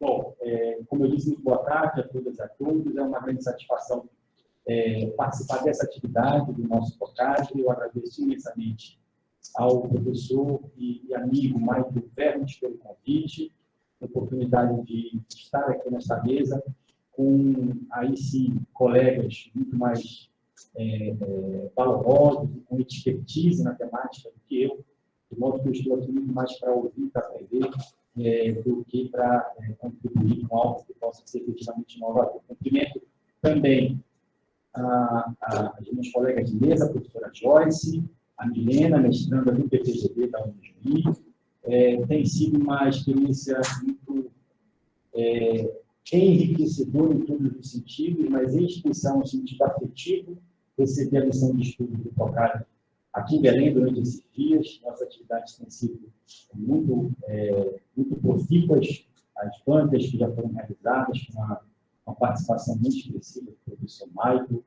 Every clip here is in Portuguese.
Bom, como eu disse, muito boa tarde a todas e a todos. É uma grande satisfação participar dessa atividade do nosso PROCAD. Eu agradeço imensamente ao professor e amigo Maicon Vermes pelo convite, a oportunidade de estar aqui nesta mesa com, aí sim, colegas muito mais valorosos e com expertise na temática do que eu, de modo que eu estou aqui muito mais para ouvir, para aprender, do que para contribuir com algo que possa ser efetivamente inovador. Cumprimento também as minhas colegas de mesa, a professora Joyce, a Milena, mestranda do PPGD da UNIJUI. Tem sido uma experiência muito enriquecedora em todos os sentidos, mas em especial no sentido afetivo, receber a lição de estudo do PROCAD aqui em Belém durante esses dias. Nossas atividades têm sido muito profícuas, as bancas que já foram realizadas, com uma participação muito expressiva do professor Maicon.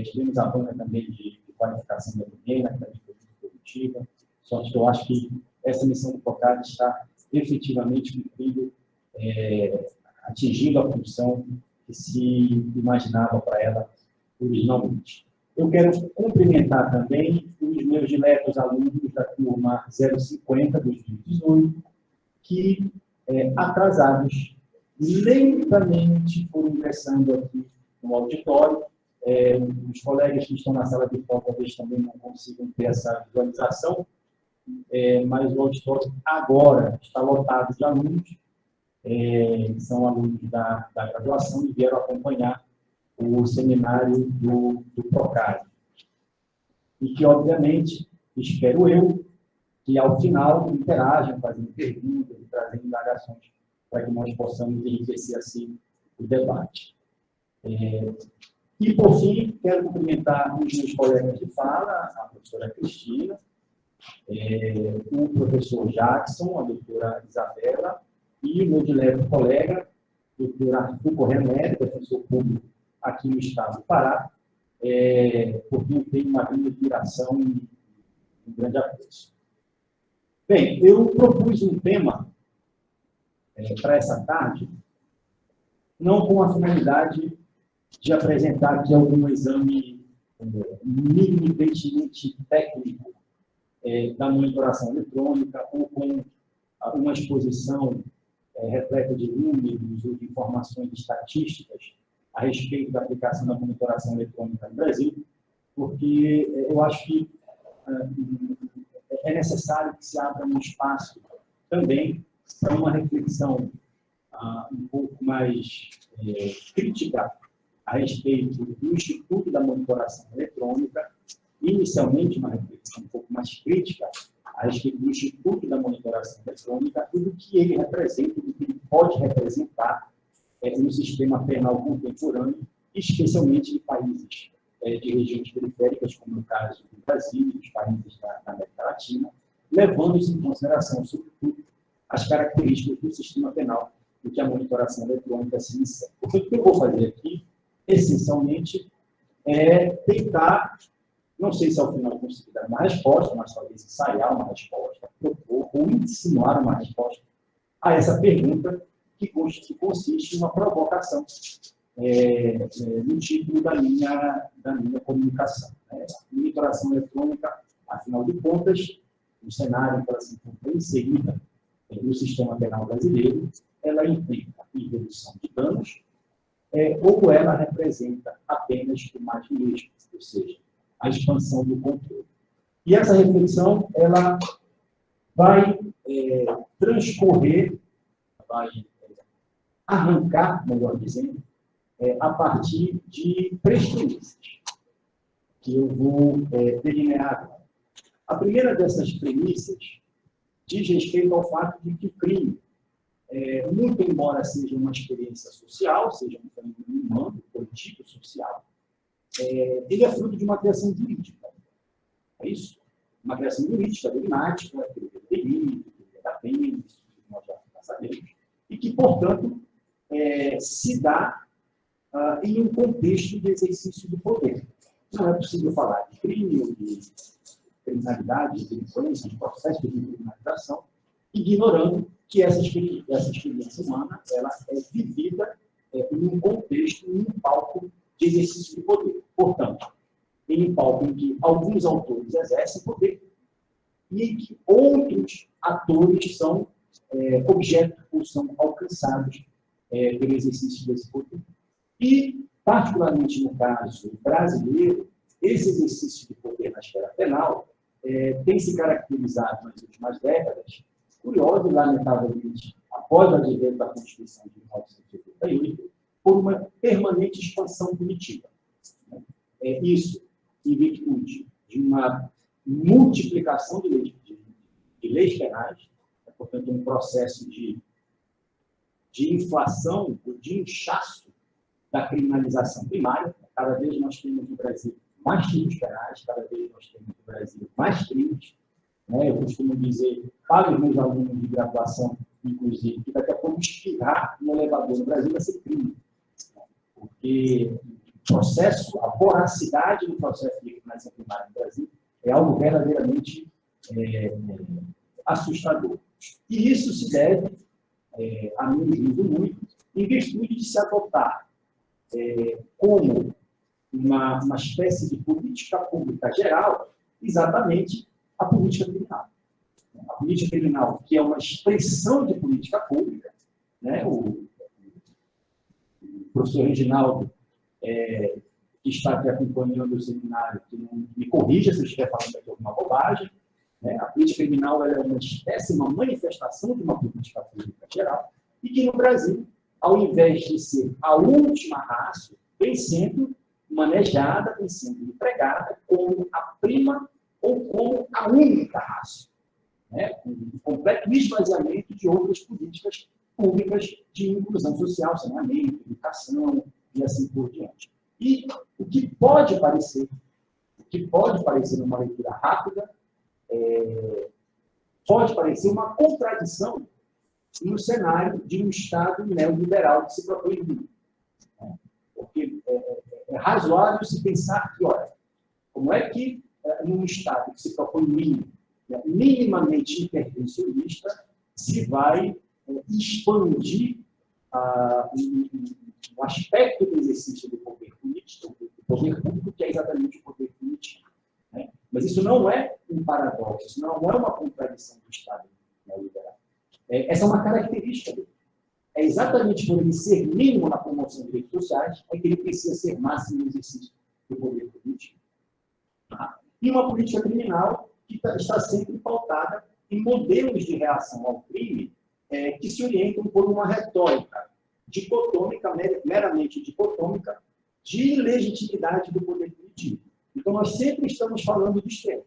Tivemos a banca também de qualificação da Milena, que também foi muito produtiva. Só que eu acho que essa missão do PROCAD está efetivamente cumprindo, atingindo a função que se imaginava para ela originalmente. Eu quero cumprimentar também os meus diletos alunos da turma 050 2018, que, atrasados, lentamente foram ingressando aqui no auditório. Os colegas que estão na sala de prova talvez também não consigam ter essa visualização, mas o auditório agora está lotado de alunos, são alunos da graduação e vieram acompanhar o seminário do PROCAD. E que, obviamente, espero eu, que ao final interajam, fazendo perguntas e trazendo indagações para que nós possamos enriquecer assim o debate. E, por fim, quero cumprimentar os meus colegas de fala, a professora Cristina, o professor Jackson, a doutora Isabela, e o meu dileto colega, o doutor Arthur Correia Neto, professor público aqui no estado do Pará, porque eu tenho uma grande admiração e um grande apreço. Bem, eu propus um tema para essa tarde, não com a finalidade de apresentar aqui algum exame minimamente técnico da monitoração eletrônica ou com uma exposição repleta de números ou de informações estatísticas a respeito da aplicação da monitoração eletrônica no Brasil, porque eu acho que é necessário que se abra um espaço também para uma reflexão um pouco mais crítica a respeito do Instituto da Monitoração Eletrônica, inicialmente uma reflexão um pouco mais crítica a respeito do Instituto da Monitoração Eletrônica, tudo que ele representa, tudo que ele pode representar no sistema penal contemporâneo, especialmente em países de regiões periféricas, como no caso do Brasil e dos países da América Latina, levando-se em consideração, sobretudo, as características do sistema penal do que a monitoração eletrônica se insere. O que eu vou fazer aqui, essencialmente, é tentar, não sei se ao final conseguir dar uma resposta, mas talvez ensaiar uma resposta, propor ou insinuar uma resposta a essa pergunta que consiste em uma provocação no título da minha comunicação. A monitoração eletrônica, afinal de contas, no cenário em que ela se encontra inserida no sistema penal brasileiro, ela implica em redução de danos ou ela representa apenas o mais do mesmo, ou seja, a expansão do controle. E essa reflexão ela vai transcorrer, vai arrancar, melhor dizendo, a partir de 3 premissas que eu vou delinear agora. A primeira dessas premissas diz respeito ao fato de que o crime, muito embora seja uma experiência social, seja um fenômeno humano, político, social, ele é fruto de uma criação jurídica. É isso? Uma criação jurídica, dogmática, teoria do delito, teoria da pena, isso que nós já sabemos, e que, portanto, se dá em um contexto de exercício do poder. Não é possível falar de crime ou de criminalidade, de delinquência, de processo de criminalização, ignorando que essa experiência humana ela é vivida em um contexto, em um palco de exercício de poder. Portanto, em um palco em que alguns autores exercem poder e em que outros atores são objetos ou são alcançados pelo exercício desse poder. E, particularmente no caso brasileiro, esse exercício de poder na esfera penal tem se caracterizado nas últimas décadas, curioso e lamentavelmente, após o advento da Constituição de 1988, por uma permanente expansão punitiva. Isso em virtude de uma multiplicação de leis penais, portanto, um processo de inflação, de inchaço da criminalização primária. Cada vez nós temos no Brasil mais crimes penais, cada vez nós temos no Brasil mais crimes. Eu costumo dizer para os meus alunos de graduação, inclusive, que daqui a pouco espirrar no elevador no Brasil vai ser crime. Porque a voracidade do processo de criminalização primária no Brasil é algo verdadeiramente assustador. E isso se deve, a meu juízo muito, em virtude de se adotar como uma espécie de política pública geral, exatamente a política criminal. A política criminal, que é uma expressão de política pública, o professor Reginaldo, que está aqui acompanhando o seminário, que não me corrija se eu estiver falando aqui alguma bobagem, a política criminal é uma espécie, uma manifestação de uma política pública geral, e que no Brasil, ao invés de ser a última raça, vem sendo manejada, vem sendo empregada como a prima ou como a única raça, com um completo esvaziamento de outras políticas públicas de inclusão social, saneamento, educação e assim por diante. E o que pode parecer numa leitura rápida, pode parecer uma contradição no cenário de um Estado neoliberal que se propõe muito. Porque é razoável se pensar que, olha, como é que num Estado que se propõe minimamente intervencionista, se vai expandir um aspecto do exercício do poder político, do poder público, que é exatamente o poder político. Mas isso não é um paradoxo, isso não é uma contradição do Estado neoliberal. Essa é uma característica dele. É exatamente por ele ser mínimo na promoção de direitos sociais, é que ele precisa ser máximo no exercício do poder político. E uma política criminal que está sempre pautada em modelos de reação ao crime que se orientam por uma retórica dicotômica, meramente dicotômica, de legitimidade do poder político. Então, nós sempre estamos falando de extremos.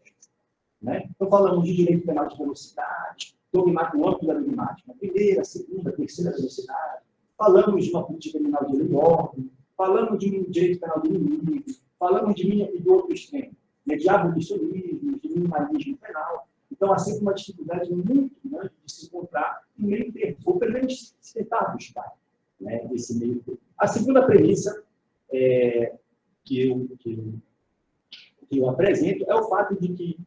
Então, falamos de direito penal de velocidade, no âmbito da dogmática, primeira, segunda, terceira velocidade, falamos de uma política criminal de lei e ordem, falamos de um direito penal do inimigo, falamos de outro extremo, de abolicionismo, de minimalismo penal. Então, há sempre uma dificuldade muito grande de se encontrar um meio termo, ou pelo menos se tentar buscar esse meio termo. A segunda premissa que eu apresento é o fato de que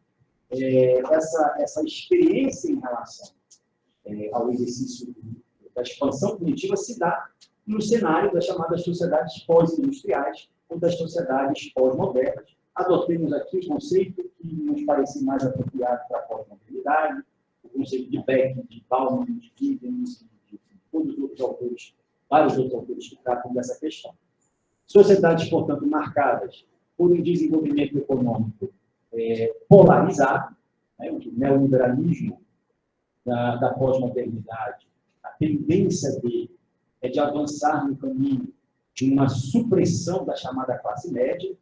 essa experiência em relação ao exercício da expansão cognitiva se dá no cenário das chamadas sociedades pós-industriais ou das sociedades pós-modernas. Adotemos aqui o conceito que nos parece mais apropriado para a pós-modernidade, o conceito de Beck, de Bauman, de Giddens, de todos os outros autores, vários outros autores que tratam dessa questão. Sociedades, portanto, marcadas por um desenvolvimento econômico polarizado, o neoliberalismo da pós-modernidade, a tendência dele é de avançar no caminho de uma supressão da chamada classe média,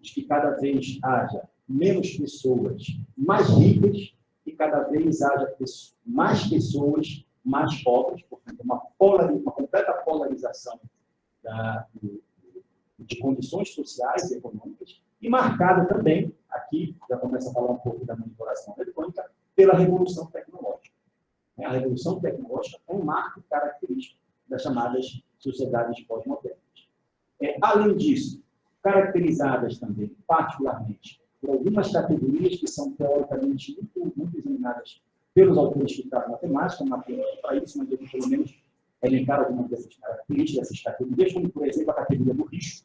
de que cada vez haja menos pessoas mais ricas e cada vez haja mais pessoas mais pobres, portanto, uma completa polarização de condições sociais e econômicas, e marcada também, aqui já começa a falar um pouco da monitoração eletrônica, pela revolução tecnológica. A revolução tecnológica é um marco característico das chamadas sociedades pós-modernas. Além disso, caracterizadas também, particularmente, por algumas categorias que são teoricamente muito examinadas pelos autores que tratam matemática, não apenas para isso, mas eu pelo menos elencar algumas dessas características, dessas categorias, como, por exemplo, a categoria do risco.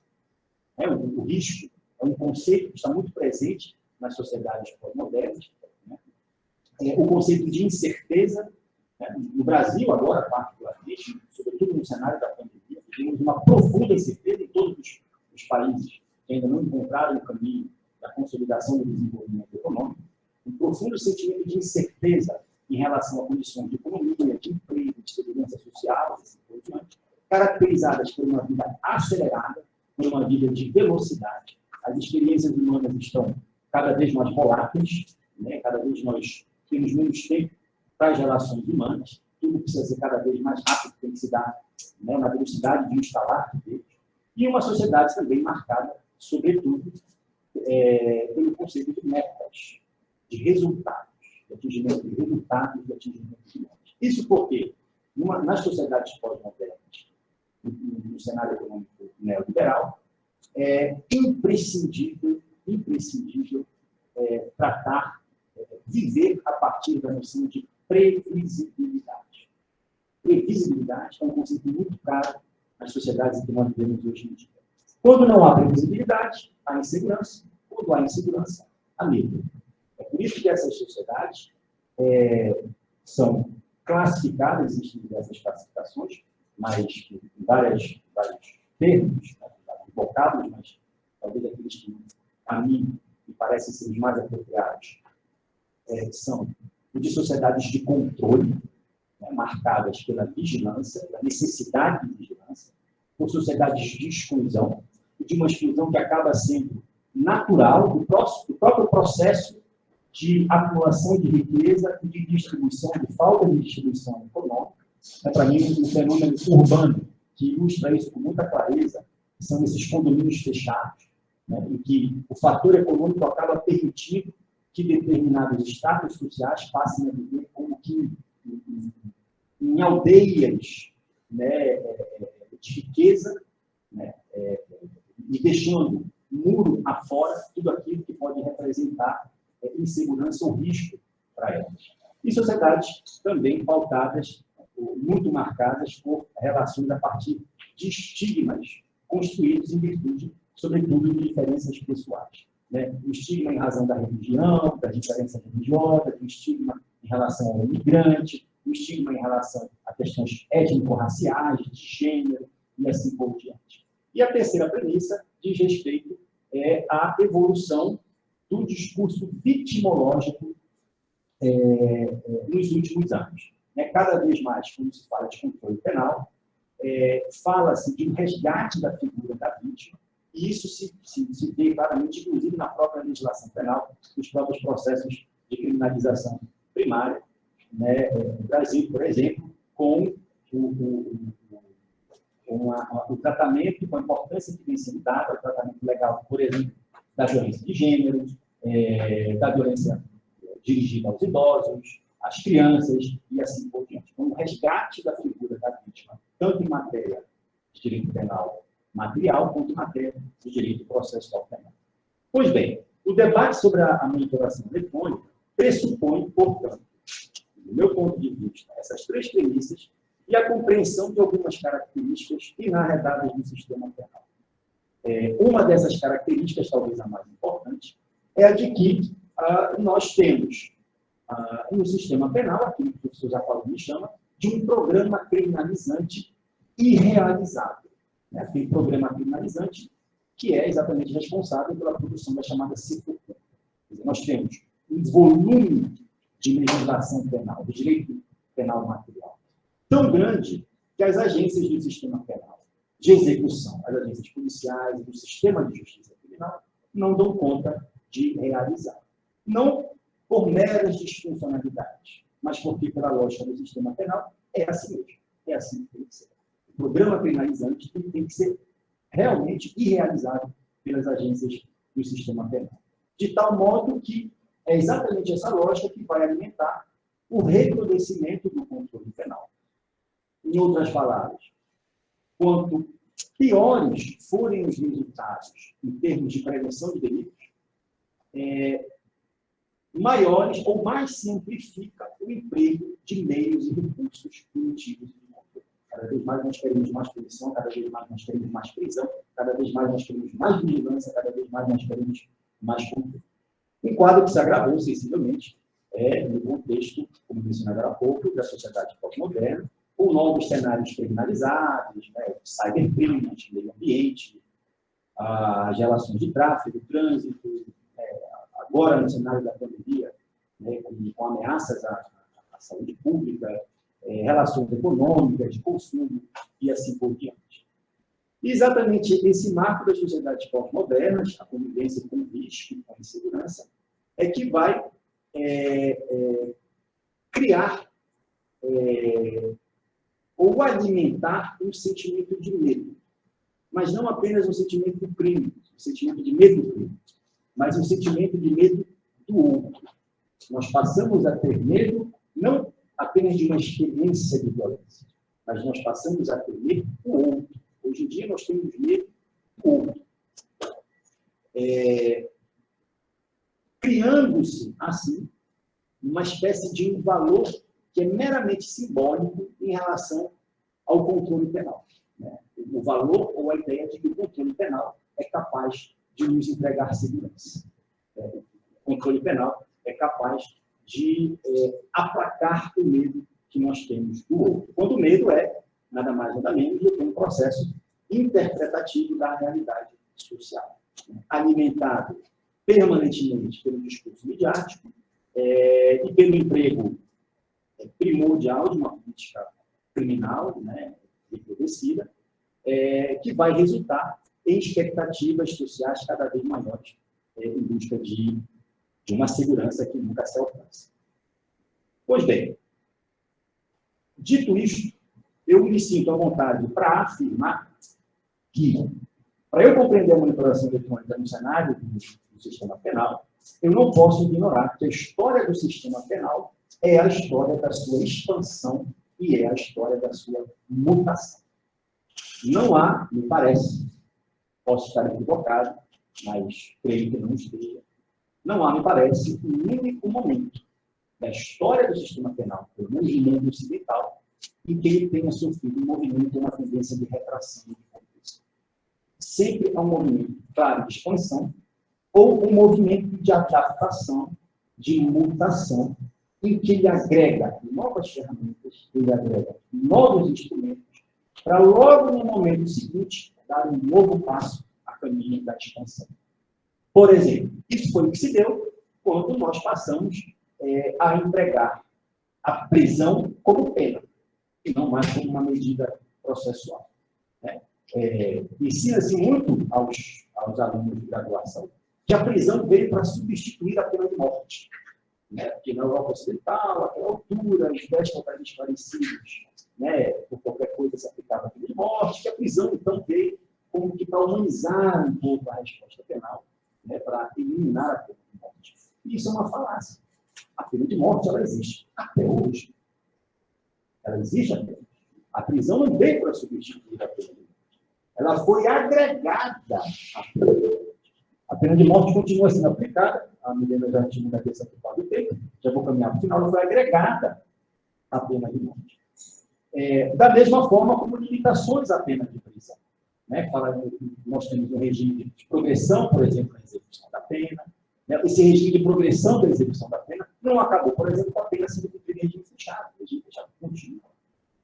O risco é um conceito que está muito presente nas sociedades pós-modernas. O conceito de incerteza, no Brasil, agora, particularmente, sobretudo no cenário da pandemia, temos uma profunda incerteza em todos os países que ainda não encontraram o caminho da consolidação do desenvolvimento econômico, um profundo sentimento de incerteza em relação a condições de economia, de emprego, de segurança social, assim por diante, caracterizadas por uma vida acelerada, por uma vida de velocidade. As experiências humanas estão cada vez mais voláteis, cada vez nós temos menos tempo para as relações humanas, tudo precisa ser cada vez mais rápido, tem que se dar na velocidade de instalar deles. E uma sociedade também marcada, sobretudo, pelo conceito de metas, de resultados, de atingimento de resultados, de atingimento de metas. Isso porque, nas sociedades pós-modernas, no cenário econômico neoliberal, é imprescindível tratar, viver a partir da noção de previsibilidade. Previsibilidade é um conceito muito caro nas sociedades em que nós vivemos hoje em dia. Quando não há previsibilidade, há insegurança. Quando há insegurança, há medo. É por isso que essas sociedades são classificadas, existem diversas classificações, mas em vários termos, vocábulos, mas talvez aqueles que, a mim, me parecem ser os mais apropriados, são o de sociedades de controle, marcadas pela vigilância, pela necessidade de vigilância, por sociedades de exclusão, e de uma exclusão que acaba sendo natural do próprio processo de acumulação de riqueza e de distribuição, de falta de distribuição econômica. Para mim, um fenômeno urbano que ilustra isso com muita clareza são esses condomínios fechados, em que o fator econômico acaba permitindo que determinados status sociais passem a viver como que em aldeias de riqueza, e deixando muro afora tudo aquilo que pode representar insegurança ou risco para elas. E sociedades também pautadas, muito marcadas por relações a partir de estigmas construídos em virtude, sobretudo, de diferenças pessoais. O estigma em razão da religião, das diferenças religiosas, o estigma em relação ao imigrante, o estigma em relação a questões étnico-raciais, de gênero, e assim por diante. E a terceira premissa diz respeito à evolução do discurso vitimológico nos últimos anos. Cada vez mais, quando se fala de controle penal, fala-se de um resgate da figura da vítima, e isso se vê claramente, inclusive, na própria legislação penal, nos próprios processos de criminalização primária. No Brasil, por exemplo, com o tratamento, com a importância que vem sendo dada ao tratamento legal, por exemplo, da violência de gênero, da violência dirigida aos idosos, às crianças e assim por diante. Então, o resgate da figura da vítima, tanto em matéria de direito penal material, quanto em matéria de direito processual penal. Pois bem, o debate sobre a monitoração eletrônica pressupõe, portanto, do meu ponto de vista, essas três premissas e a compreensão de algumas características inarredáveis do sistema penal. Uma dessas características, talvez a mais importante, é a de que nós temos no sistema penal, aquilo que o professor já falou, me chama, de um programa criminalizante irrealizável. Aquele programa criminalizante que é exatamente responsável pela produção da chamada cifra pública. Nós temos um volume de legislação penal, de direito penal material, tão grande que as agências do sistema penal de execução, as agências policiais e do sistema de justiça criminal, não dão conta de realizar. Não por meras disfuncionalidades, mas porque, pela lógica do sistema penal, é assim mesmo. É assim que tem que ser. O programa criminalizante tem que ser realmente irrealizável pelas agências do sistema penal. De tal modo que é exatamente essa lógica que vai alimentar o recrudescimento do controle penal. Em outras palavras, quanto piores forem os resultados em termos de prevenção de delitos, maiores ou mais se amplifica o emprego de meios e recursos punitivos de controle. Cada vez mais nós queremos mais punição, cada vez mais nós queremos mais prisão, cada vez mais nós queremos mais vigilância, cada vez mais nós queremos mais controle. Um quadro que se agravou sensivelmente no contexto, como mencionado há pouco, da sociedade pós-moderna, com novos cenários criminalizados, cybercrime, meio ambiente, as relações de tráfego, trânsito, agora no cenário da pandemia, com ameaças à saúde pública, relações econômicas, de consumo e assim por diante. E exatamente esse marco das sociedades pós-modernas, a convivência com risco, com insegurança, é que vai criar ou alimentar um sentimento de medo. Mas não apenas um sentimento do crime, um sentimento de medo do crime, mas um sentimento de medo do outro. Nós passamos a ter medo não apenas de uma experiência de violência, mas nós passamos a ter medo do outro. Hoje em dia nós temos medo do outro. Criando-se, assim, uma espécie de um valor que é meramente simbólico em relação ao controle penal. O valor ou a ideia de que o controle penal é capaz de nos entregar segurança. O controle penal é capaz de aplacar o medo que nós temos do outro. Quando o medo é, nada mais nada menos, do que um processo interpretativo da realidade social, alimentado permanentemente pelo discurso midiático e pelo emprego primordial de uma política criminal, reprogressiva, que vai resultar em expectativas sociais cada vez maiores em busca de uma segurança que nunca se alcança. Pois bem, dito isto, eu me sinto à vontade para afirmar que, para eu compreender a monitoração eletrônica no cenário do sistema penal, eu não posso ignorar que a história do sistema penal é a história da sua expansão e é a história da sua mutação. Não há, me parece, posso estar equivocado, mas creio que não esteja, não há, me parece, um único momento da história do sistema penal, pelo menos no mundo ocidental, em que ele tenha sofrido um movimento, uma tendência de retração de conquista. Sempre há um movimento, claro, de expansão, ou um movimento de adaptação, de mutação, em que ele agrega novas ferramentas, ele agrega novos instrumentos, para logo no momento seguinte dar um novo passo a caminho da expansão. Por exemplo, isso foi o que se deu quando nós passamos a empregar a prisão como pena, e não mais como uma medida processual. Ensina-se muito aos alunos de graduação que a prisão veio para substituir a pena de morte. Porque na Europa Ocidental, àquela altura, os 10 totalmente parecidos, por qualquer coisa se aplicava a pena de morte, que a prisão, então, veio como que para humanizar um pouco a resposta penal, para eliminar a pena de morte. E isso é uma falácia. A pena de morte, ela existe até hoje. Ela existe até hoje. A prisão não veio para substituir a pena de morte. Ela foi agregada à pena de morte. A pena de morte continua sendo aplicada, a medida já tinha na cabeça que pode ter, já vou caminhar para o final, ela foi agregada à pena de morte. Da mesma forma como limitações à pena de prisão. Nós temos um regime de progressão, por exemplo, na execução da pena. Esse regime de progressão da execução da pena não acabou, por exemplo, com a pena sendo cumprida em regime fechado contínuo.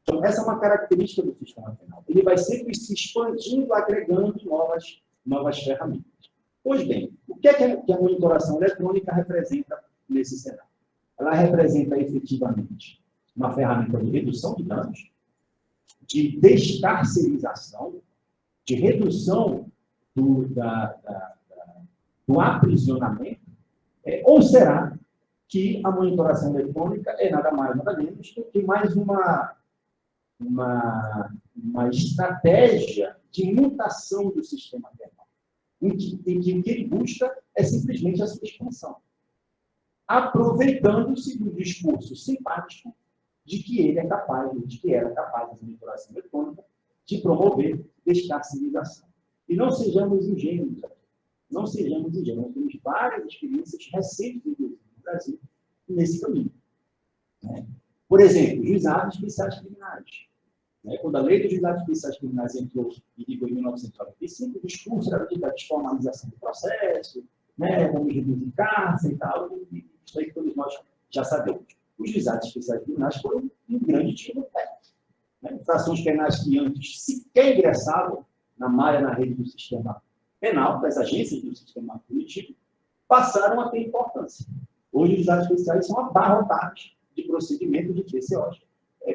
Então, essa é uma característica do sistema penal. Ele vai sempre se expandindo, agregando novas ferramentas. Pois bem, o que é que a monitoração eletrônica representa nesse cenário? Ela representa efetivamente uma ferramenta de redução de danos, de descarcerização, de redução do aprisionamento, ou será que a monitoração eletrônica é nada mais, nada menos do que mais uma estratégia de mutação do sistema penal, em que o que ele busca é simplesmente a sua expansão, aproveitando-se do discurso simpático de que ele é capaz, de que era capaz, da monitoração eletrônica, de promover descarcerização. E não sejamos ingênuos aqui. Não sejamos ingênuos. Nós temos várias experiências recentes, inclusive, no Brasil, nesse caminho. Né? Por exemplo, juizados especiais criminais. Né? Quando a lei dos juizados especiais criminais entrou em vigor em 1995, o discurso era de desformalização do processo, né? Vamos reduzir cárcere e tal, e isso aí todos nós já sabemos. Os juizados especiais criminais foram um grande tiro no pé. Né? Infrações penais que antes sequer ingressavam na malha, na rede do sistema penal, das agências do sistema punitivo, passaram a ter importância. Hoje, os juizados especiais são abarrotados de procedimento de TCOs.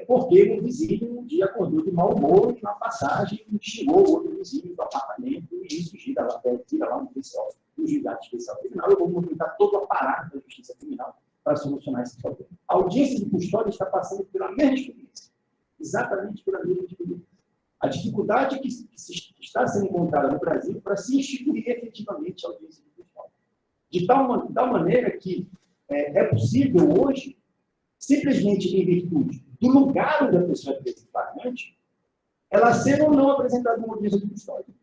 Porque um vizinho um dia acordou de mau humor e na passagem xingou o outro vizinho do apartamento e isso tira lá no TCO, no juizado especial criminal. Eu vou movimentar todo o aparato da justiça criminal para solucionar esse problema. A audiência de custódia está passando pela mesma experiência. Exatamente pela mesma experiência. A dificuldade que está sendo encontrada no Brasil para se instituir efetivamente a audiência de custódia. De tal maneira que é possível hoje, simplesmente em virtude do lugar onde a pessoa é presa em flagrante, ela ser ou não apresentada numa audiência de custódia.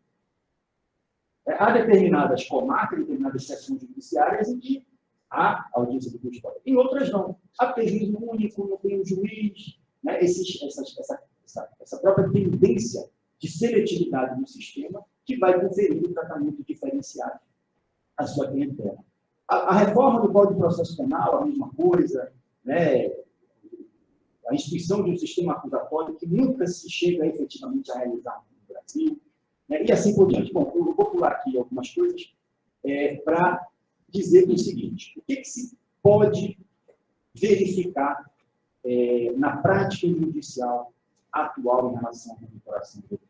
Há determinadas comarcas, determinadas seções judiciárias em que há audiência de custódia. Em outras não. Há juízo único, não tem um juiz, né? Essa própria tendência de seletividade no sistema que vai conferir um tratamento diferenciado à sua clientela. A reforma do Código de Processo Penal, a mesma coisa, né? A instituição de um sistema acusatório que nunca se chega efetivamente a realizar no Brasil, né? E assim por diante. Bom, eu vou pular aqui algumas coisas para dizer o seguinte: o que se pode verificar na prática judicial atual em relação à monitoração do delito?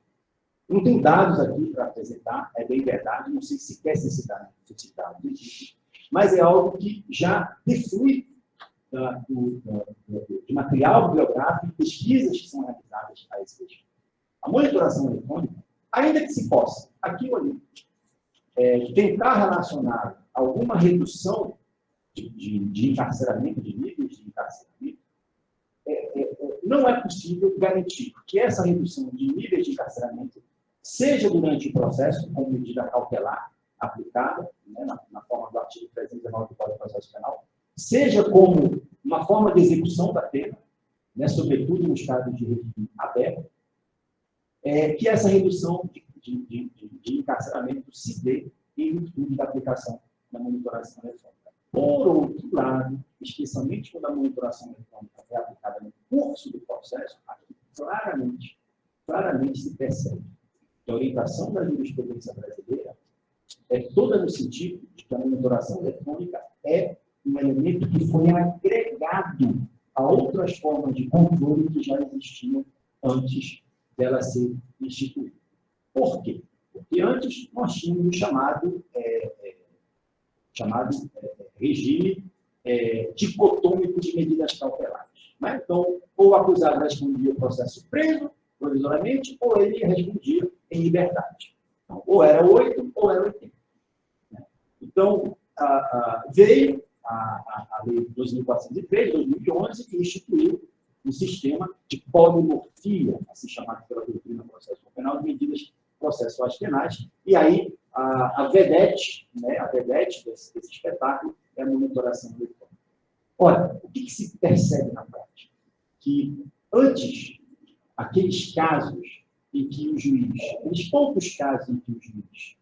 Eu não tenho dados aqui para apresentar, é bem verdade, não sei se quer ser citado, mas é algo que já deflui de material bibliográfico, pesquisas que são realizadas a esse respeito. A monitoração eletrônica, ainda que se possa, aqui ou ali, tentar relacionar alguma redução de encarceramento, de níveis de encarceramento, não é possível garantir que essa redução de níveis de encarceramento seja durante o processo, como medida cautelar aplicada, né, na forma do artigo 319 do Código de Processo Penal, seja como uma forma de execução da pena, né, sobretudo nos casos de regime aberto, que essa redução de encarceramento se dê em virtude da aplicação da monitoração eletrônica. Por outro lado, especialmente quando a monitoração eletrônica é aplicada no curso do processo, aqui claramente se percebe que a orientação da jurisprudência brasileira é toda no sentido de que a monitoração eletrônica é um elemento que foi agregado a outras formas de controle que já existiam antes dela ser instituída. Por quê? Porque antes nós tínhamos o chamado regime dicotômico de medidas cautelares. Né? Então, ou o acusado respondia o processo preso, provisoriamente, ou ele respondia em liberdade. Então, ou era 8, ou era 80. Né? Então, veio a Lei 2403, 2011, que instituiu um sistema de polimorfia, assim chamado pela doutrina processual penal, de medidas processuais penais, e aí a vedete, né, a vedete desse espetáculo é a monitoração eletrônica. Ora, o que se percebe na prática? Que antes, aqueles casos em que o juiz, aqueles poucos casos em que o juiz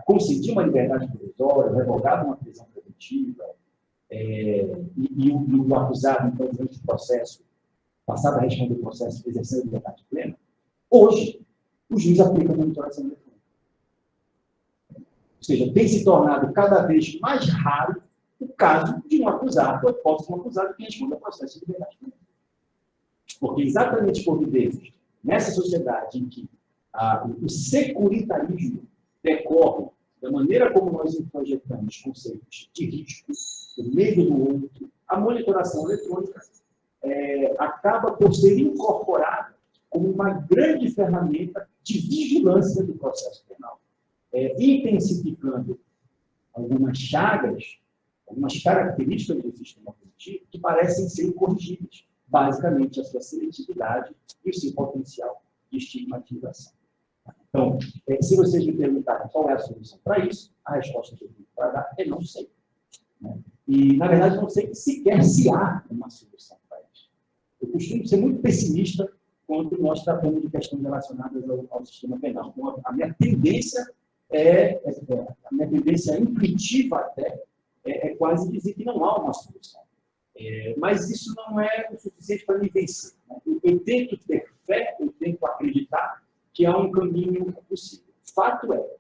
concedia uma liberdade provisória, revogava uma prisão preventiva, e o acusado, então, durante o processo, passado a responder o processo, exercendo a liberdade plena, hoje, o juiz aplica a monitoração eletrônica. Ou seja, tem se tornado cada vez mais raro o caso de um acusado, ou hipótese de um acusado que responda ao processo de liberdade plena. Porque exatamente por vivermos nessa sociedade em que o securitarismo decorre da maneira como nós projetamos conceitos de risco, do medo do outro, a monitoração eletrônica acaba por ser incorporada como uma grande ferramenta de vigilância do processo penal, intensificando algumas chagas, algumas características do sistema punitivo que parecem ser incorrigíveis, basicamente a sua seletividade e o seu potencial de estigmatização. Então, se vocês me perguntarem qual é a solução para isso, a resposta que eu tenho para dar é não sei. Né? E, na verdade, não sei sequer se há uma solução para isso. Eu costumo ser muito pessimista quando nós tratamos de questões relacionadas ao sistema penal. Então, a minha tendência a minha tendência intuitiva até, é quase dizer que não há uma solução. Mas isso não é o suficiente para me vencer. Né? Eu tento ter fé, eu tento acreditar que há um caminho possível. Fato é